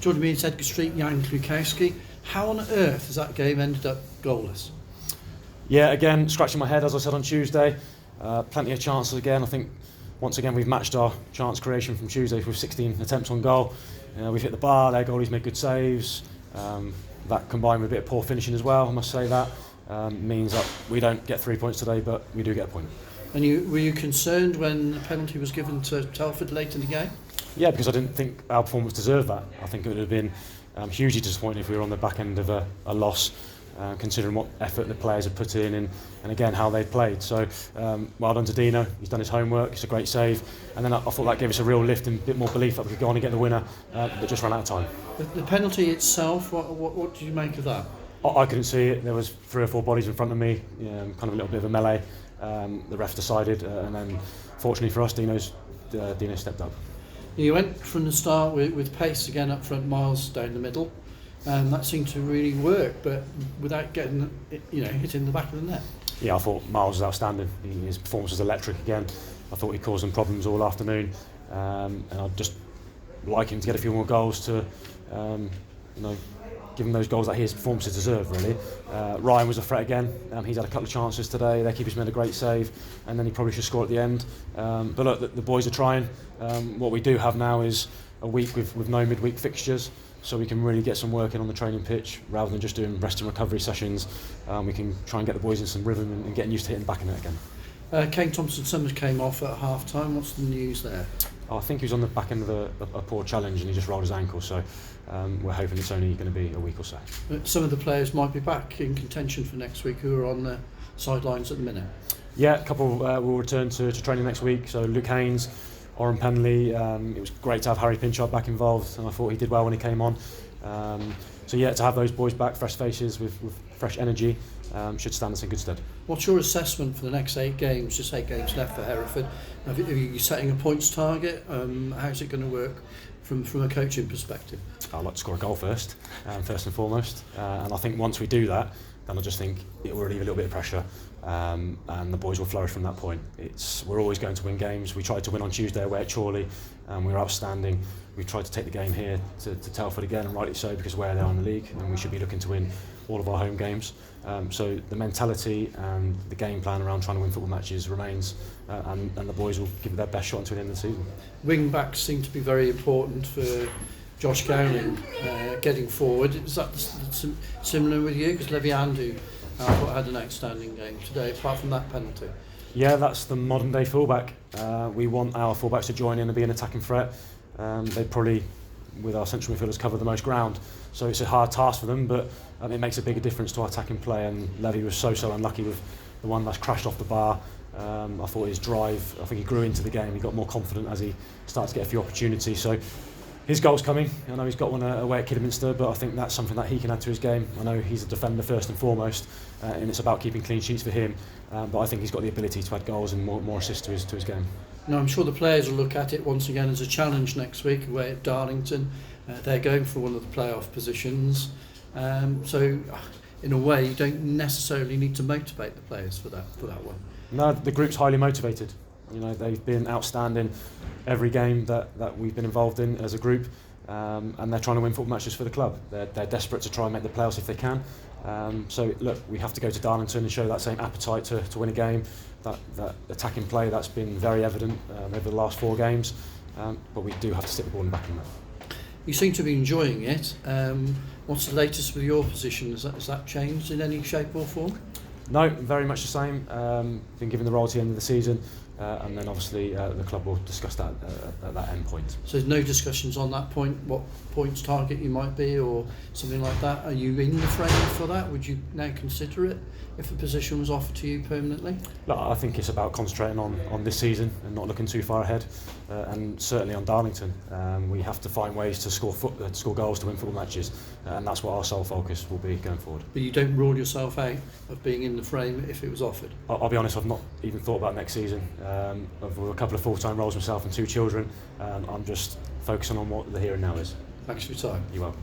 Joining me is Edgar Street, Jan Klukowski. How on earth has that game ended up goalless? Yeah, again, scratching my head, as I said on Tuesday. Plenty of chances again. I think, once again, we've matched our chance creation from Tuesday with 16 attempts on goal. We've hit the bar, their goalies made good saves. That combined with a bit of poor finishing as well, I must say that, means that we don't get 3 points today, but we do get a point. And were you concerned when the penalty was given to Telford late in the game? Yeah, because I didn't think our performance deserved that. I think it would have been hugely disappointing if we were on the back end of a loss, considering what effort the players have put in and again how they've played. So well done to Dino, he's done his homework, it's a great save, and then I thought that gave us a real lift and a bit more belief that we could go on and get the winner, but just ran out of time. The penalty itself, what did you make of that? I couldn't see it, there was 3 or 4 bodies in front of me, kind of a little bit of a melee. The ref decided, and then fortunately for us, Dino stepped up. You went from the start with pace again up front, Miles down the middle, and that seemed to really work, but without getting, hitting the back of the net. Yeah, I thought Miles was outstanding. His performance was electric again. I thought he caused them problems all afternoon, and I'd just like him to get a few more goals to, give him those goals that his performances deserve, really. Ryan was a threat again. He's had a couple of chances today. Their keeper's made a great save, and then he probably should score at the end. But look, the boys are trying. What we do have now is a week with no midweek fixtures, so we can really get some work in on the training pitch rather than just doing rest and recovery sessions. We can try and get the boys in some rhythm and getting used to hitting the back of it again. Kane Thompson-Summers came off at half-time. What's the news there? I think he was on the back end of a poor challenge and he just rolled his ankle, so we're hoping it's only going to be a week or so. Some of the players might be back in contention for next week who are on the sidelines at the minute. Yeah, a couple will return to training next week, so Luke Haynes, Oren Penley. It was great to have Harry Pinchard back involved, and I thought he did well when he came on. So yeah, to have those boys back, fresh faces with fresh energy, should stand us in good stead. What's your assessment for the next 8 games? Just 8 games left for Hereford. Are you setting a points target? How's it going to work from a coaching perspective? I'd like to score a goal first and foremost. And I think once we do that, then I just think it will relieve a little bit of pressure, and the boys will flourish from that point. We're always going to win games. We tried to win on Tuesday away at Chorley, and we were outstanding. We tried to take the game here to Telford again, and rightly so, because where they are in the league, and we should be looking to win all of our home games. So the mentality and the game plan around trying to win football matches remains, and the boys will give it their best shot until the end of the season. Wing backs seem to be very important for Josh Gowling getting forward. Is that similar with you? Because Levi Andu had an outstanding game today, apart from that penalty. Yeah, that's the modern day fullback. We want our fullbacks to join in and be an attacking threat. They probably, with our central midfielders, cover the most ground, so it's a hard task for them, but it makes a bigger difference to our attacking play, and Levy was so unlucky with the one that's crashed off the bar. I thought his drive, I think he grew into the game, he got more confident as he started to get a few opportunities, so his goal's coming. I know he's got one away at Kidderminster, but I think that's something that he can add to his game. I know he's a defender first and foremost, and it's about keeping clean sheets for him, but I think he's got the ability to add goals and more assists to his game. Now, I'm sure the players will look at it once again as a challenge next week away at Darlington. They're going for one of the playoff positions, so in a way you don't necessarily need to motivate the players for that one. No, the group's highly motivated. They've been outstanding every game that we've been involved in as a group, and they're trying to win football matches for the club. They're desperate to try and make the playoffs if they can. So look, we have to go to Darlington and show that same appetite to win a game. That attacking play that's been very evident over the last 4 games, but we do have to stick the ball in the back of the net. You seem to be enjoying it. What's the latest with your position? Has that changed in any shape or form? No, very much the same. Been given the role to the end of the season, and then obviously the club will discuss that at that end point. So there's no discussions on that point, what points target you might be or something like that? Are you in the frame for that? Would you now consider it if a position was offered to you permanently? Look, I think it's about concentrating on this season and not looking too far ahead, and certainly on Darlington. We have to find ways to score goals to win football matches, and that's what our sole focus will be going forward. But you don't rule yourself out of being in the frame if it was offered? I'll be honest, I've not even thought about next season. I've got a couple of full-time roles myself and 2 children. I'm just focusing on what the here and now is. Thanks for your time. You're welcome.